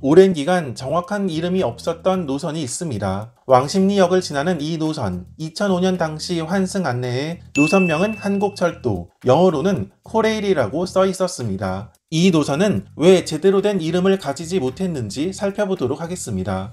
오랜 기간 정확한 이름이 없었던 노선이 있습니다. 왕십리역을 지나는 이 노선, 2005년 당시 환승 안내에 노선명은 한국철도, 영어로는 코레일이라고 써 있었습니다. 이 노선은 왜 제대로 된 이름을 가지지 못했는지 살펴보도록 하겠습니다.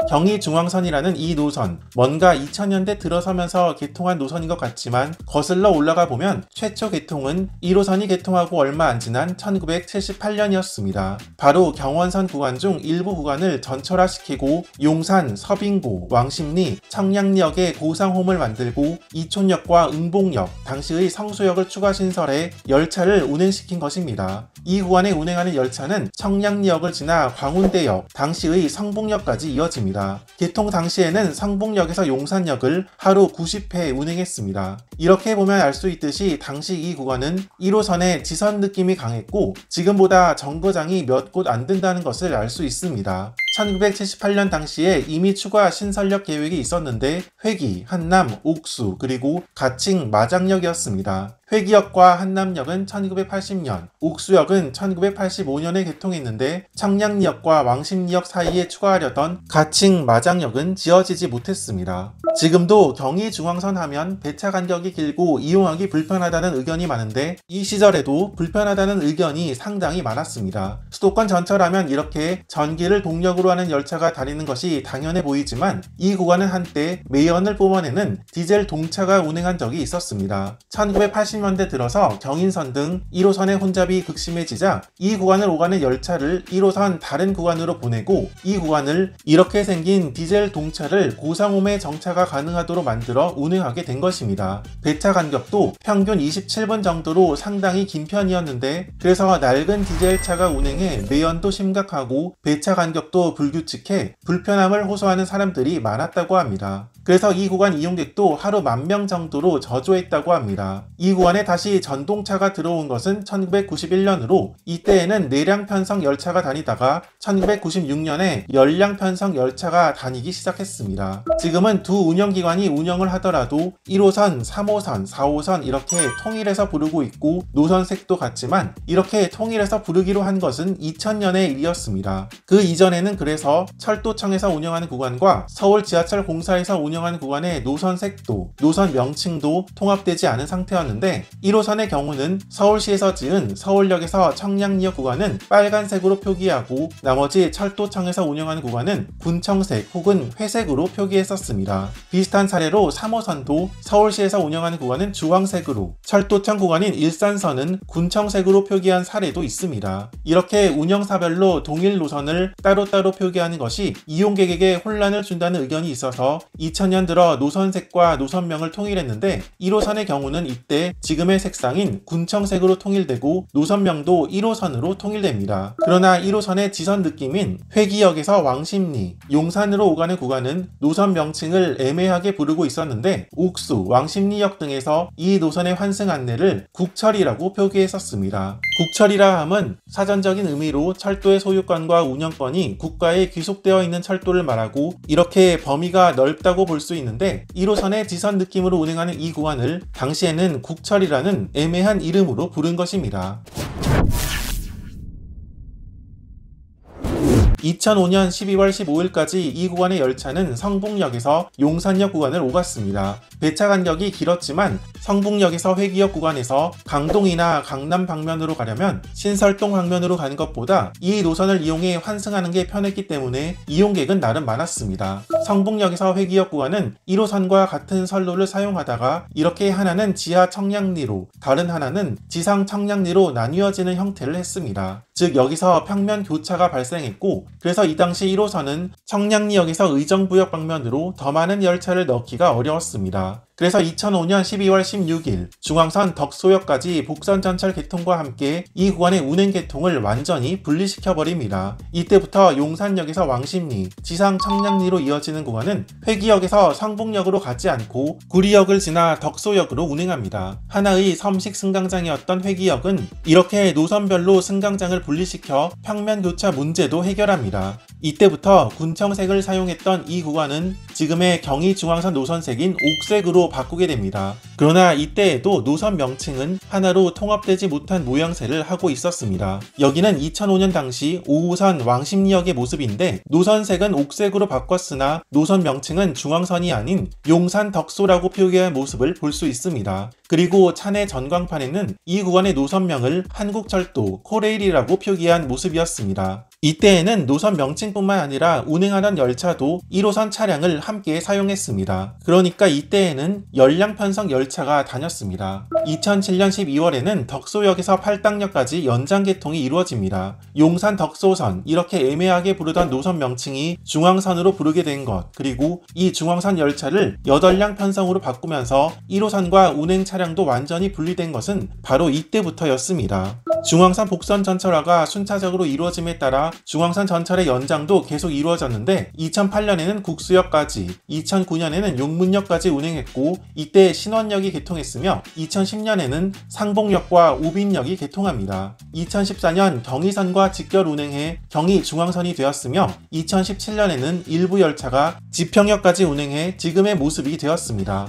경의중앙선이라는 이 노선, 뭔가 2000년대 들어서면서 개통한 노선인 것 같지만 거슬러 올라가 보면 최초 개통은 1호선이 개통하고 얼마 안 지난 1978년이었습니다. 바로 경원선 구간 중 일부 구간을 전철화시키고 용산, 서빙고, 왕십리, 청량리역에 고상홈을 만들고 이촌역과 응봉역, 당시의 성수역을 추가 신설해 열차를 운행시킨 것입니다. 이 구간에 운행하는 열차는 청량리역을 지나 광운대역, 당시의 성북역까지 이어집니다. 개통 당시에는 성북역에서 용산역을 하루 90회 운행했습니다. 이렇게 보면 알 수 있듯이 당시 이 구간은 1호선의 지선 느낌이 강했고 지금보다 정거장이 몇 곳 안 된다는 것을 알 수 있습니다. 1978년 당시에 이미 추가 신설역 계획이 있었는데 회기, 한남, 옥수, 그리고 가칭, 마장역이었습니다. 회기역과 한남역은 1980년, 옥수역은 1985년에 개통했는데 청량리역과 왕십리역 사이에 추가하려던 가칭, 마장역은 지어지지 못했습니다. 지금도 경의중앙선 하면 배차 간격이 길고 이용하기 불편하다는 의견이 많은데 이 시절에도 불편하다는 의견이 상당히 많았습니다. 수도권 전철하면 이렇게 전기를 동력으로 하는 열차가 다니는 것이 당연해 보이지만 이 구간은 한때 매연을 뿜어내는 디젤 동차가 운행한 적이 있었습니다. 1980년대 들어서 경인선 등 1호선의 혼잡이 극심해지자 이 구간을 오가는 열차를 1호선 다른 구간으로 보내고 이 구간을 이렇게 생긴 디젤 동차를 고상홈에 정차가 가능하도록 만들어 운행하게 된 것입니다. 배차 간격도 평균 27분 정도로 상당히 긴 편이었는데 그래서 낡은 디젤차가 운행해 매연도 심각하고 배차 간격도 불규칙해 불편함을 호소하는 사람들이 많았다고 합니다. 그래서 이 구간 이용객도 하루 10,000명 정도로 저조했다고 합니다. 이 구간에 다시 전동차가 들어온 것은 1991년으로 이때에는 내량 편성 열차가 다니다가 1996년에 열량 편성 열차가 다니기 시작했습니다. 지금은 두 운영기관이 운영을 하더라도 1호선, 3호선, 4호선 이렇게 통일해서 부르고 있고 노선색도 같지만 이렇게 통일해서 부르기로 한 것은 2000년의 일이었습니다. 그 이전에는 그래서 철도청에서 운영하는 구간과 서울 지하철 공사에서 운영하는 구간의 노선색도, 노선 명칭도 통합되지 않은 상태였는데 1호선의 경우는 서울시에서 지은 서울역에서 청량리역 구간은 빨간색으로 표기하고 나머지 철도청에서 운영하는 구간은 군청색 혹은 회색으로 표기했었습니다. 비슷한 사례로 3호선도 서울시에서 운영하는 구간은 주황색으로, 철도청 구간인 일산선은 군청색으로 표기한 사례도 있습니다. 이렇게 운영사별로 동일 노선을 따로따로 표기하는 것이 이용객에게 혼란을 준다는 의견이 있어서 2000년 들어 노선색과 노선명을 통일했는데 1호선의 경우는 이때 지금의 색상인 군청색으로 통일되고 노선명도 1호선으로 통일됩니다. 그러나 1호선의 지선 느낌인 회기역에서 왕십리, 용산으로 오가는 구간은 노선 명칭을 애매하게 부르고 있었는데 옥수, 왕십리역 등에서 이 노선의 환승 안내를 국철이라고 표기했었습니다. 국철이라 함은 사전적인 의미로 철도의 소유권과 운영권이 국가에 귀속되어 있는 철도를 말하고 이렇게 범위가 넓다고 볼 수 있는데 1호선의 지선 느낌으로 운행하는 이 구간을 당시에는 국철이라는 애매한 이름으로 부른 것입니다. 2005년 12월 15일까지 이 구간의 열차는 성북역에서 용산역 구간을 오갔습니다. 배차 간격이 길었지만 성북역에서 회기역 구간에서 강동이나 강남 방면으로 가려면 신설동 방면으로 가는 것보다 이 노선을 이용해 환승하는 게 편했기 때문에 이용객은 나름 많았습니다. 성북역에서 회기역 구간은 1호선과 같은 선로를 사용하다가 이렇게 하나는 지하 청량리로 다른 하나는 지상 청량리로 나뉘어지는 형태를 했습니다. 즉 여기서 평면 교차가 발생했고 그래서 이 당시 1호선은 청량리역에서 의정부역 방면으로 더 많은 열차를 넣기가 어려웠습니다. 그래서 2005년 12월 16일 중앙선 덕소역까지 복선 전철 개통과 함께 이 구간의 운행 개통을 완전히 분리시켜버립니다. 이때부터 용산역에서 왕십리, 지상 청량리로 이어지는 구간은 회기역에서 성북역으로 가지 않고 구리역을 지나 덕소역으로 운행합니다. 하나의 섬식 승강장이었던 회기역은 이렇게 노선별로 승강장을 분리시켜 평면 교차 문제도 해결합니다. 이때부터 군청색을 사용했던 이 구간은 지금의 경의중앙선 노선색인 옥색으로 바꾸게 됩니다. 그러나 이때에도 노선 명칭은 하나로 통합되지 못한 모양새를 하고 있었습니다. 여기는 2005년 당시 5호선 왕십리역의 모습인데 노선색은 옥색으로 바꿨으나 노선 명칭은 중앙선이 아닌 용산 덕소라고 표기한 모습을 볼 수 있습니다. 그리고 차내 전광판에는 이 구간의 노선명을 한국철도 코레일이라고 표기한 모습이었습니다. 이때에는 노선 명칭뿐만 아니라 운행하던 열차도 1호선 차량을 함께 사용했습니다. 그러니까 이때에는 열량 편성 열차가 다녔습니다. 2007년 12월에는 덕소역에서 팔당역까지 연장 개통이 이루어집니다. 용산 덕소선 이렇게 애매하게 부르던 노선 명칭이 중앙선으로 부르게 된 것, 그리고 이 중앙선 열차를 8량 편성으로 바꾸면서 1호선과 운행 차량도 완전히 분리된 것은 바로 이때부터였습니다. 중앙선 복선 전철화가 순차적으로 이루어짐에 따라 중앙선 전철의 연장도 계속 이루어졌는데 2008년에는 국수역까지, 2009년에는 용문역까지 운행했고 이때 신원역이 개통했으며 2010년에는 상봉역과 우빈역이 개통합니다. 2014년 경의선과 직결 운행해 경의중앙선이 되었으며 2017년에는 일부 열차가 지평역까지 운행해 지금의 모습이 되었습니다.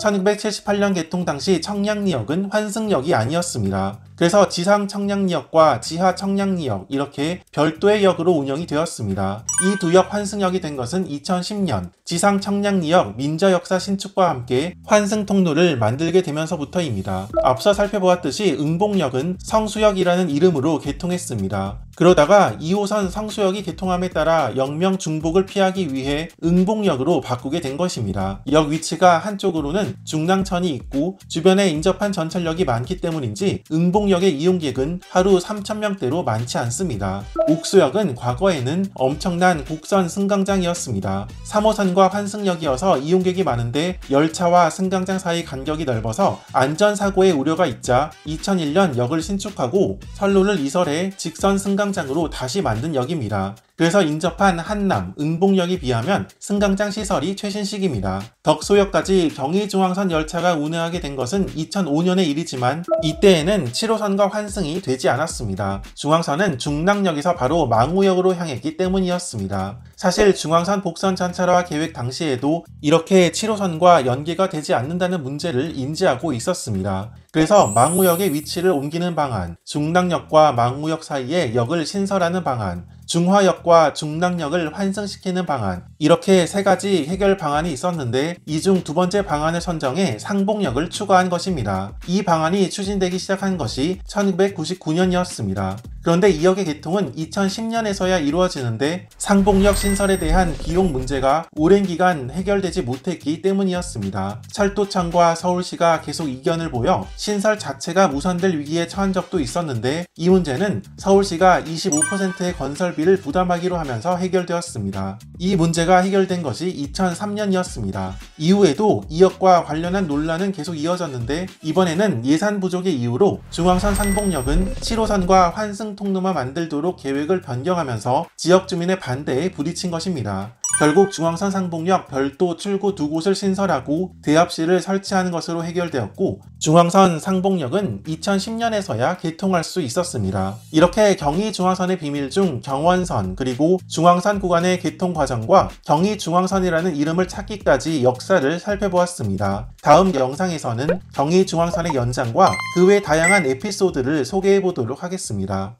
1978년 개통 당시 청량리역은 환승역이 아니었습니다. 그래서 지상 청량리역과 지하 청량리역 이렇게 별도의 역으로 운영이 되었습니다. 이 두 역 환승역이 된 것은 2010년 지상 청량리역 민저역사 신축과 함께 환승 통로를 만들게 되면서부터입니다. 앞서 살펴보았듯이 응봉역은 성수역이라는 이름으로 개통했습니다. 그러다가 2호선 성수역이 개통함에 따라 역명 중복을 피하기 위해 응봉역으로 바꾸게 된 것입니다. 역 위치가 한쪽으로는 중랑천이 있고 주변에 인접한 전철역이 많기 때문인지 응봉역의 이용객은 하루 3,000명대로 많지 않습니다. 옥수역은 과거에는 엄청난 국선 승강장이었습니다. 3호선과 환승역이어서 이용객이 많은데 열차와 승강장 사이 간격이 넓어서 안전사고의 우려가 있자 2001년 역을 신축하고 선로를 이설해 직선 승강장으로 다시 만든 역입니다. 그래서 인접한 한남, 응봉역에 비하면 승강장 시설이 최신식입니다. 덕소역까지 경의중앙선 열차가 운행하게 된 것은 2005년의 일이지만 이때에는 7호선과 환승이 되지 않았습니다. 중앙선은 중랑역에서 바로 망우역으로 향했기 때문이었습니다. 사실 중앙선 복선 전철화 계획 당시에도 이렇게 7호선과 연계가 되지 않는다는 문제를 인지하고 있었습니다. 그래서 망우역의 위치를 옮기는 방안, 중랑역과 망우역 사이에 역을 신설하는 방안, 중화역과 중랑역을 환승시키는 방안, 이렇게 세 가지 해결 방안이 있었는데 이 중 두 번째 방안을 선정해 상봉역을 추가한 것입니다. 이 방안이 추진되기 시작한 것이 1999년이었습니다. 그런데 이 역의 개통은 2010년에서야 이루어지는데 상봉역 신설에 대한 비용 문제가 오랜 기간 해결되지 못했기 때문이었습니다. 철도청과 서울시가 계속 이견을 보여 신설 자체가 무산될 위기에 처한 적도 있었는데 이 문제는 서울시가 25%의 건설비를 부담하기로 하면서 해결되었습니다. 이 문제가 해결된 것이 2003년이었습니다. 이후에도 이 역과 관련한 논란은 계속 이어졌는데 이번에는 예산 부족의 이유로 중앙선 상봉역은 7호선과 환승 통로만 만들도록 계획을 변경하면서 지역 주민의 반대에 부딪힌 것입니다. 결국 중앙선 상봉역 별도 출구 두 곳을 신설하고 대합실을 설치하는 것으로 해결되었고 중앙선 상봉역은 2010년에서야 개통할 수 있었습니다. 이렇게 경의중앙선의 비밀 중 경원선 그리고 중앙선 구간의 개통 과정과 경의중앙선이라는 이름을 찾기까지 역사를 살펴보았습니다. 다음 영상에서는 경의중앙선의 연장과 그 외 다양한 에피소드를 소개해 보도록 하겠습니다.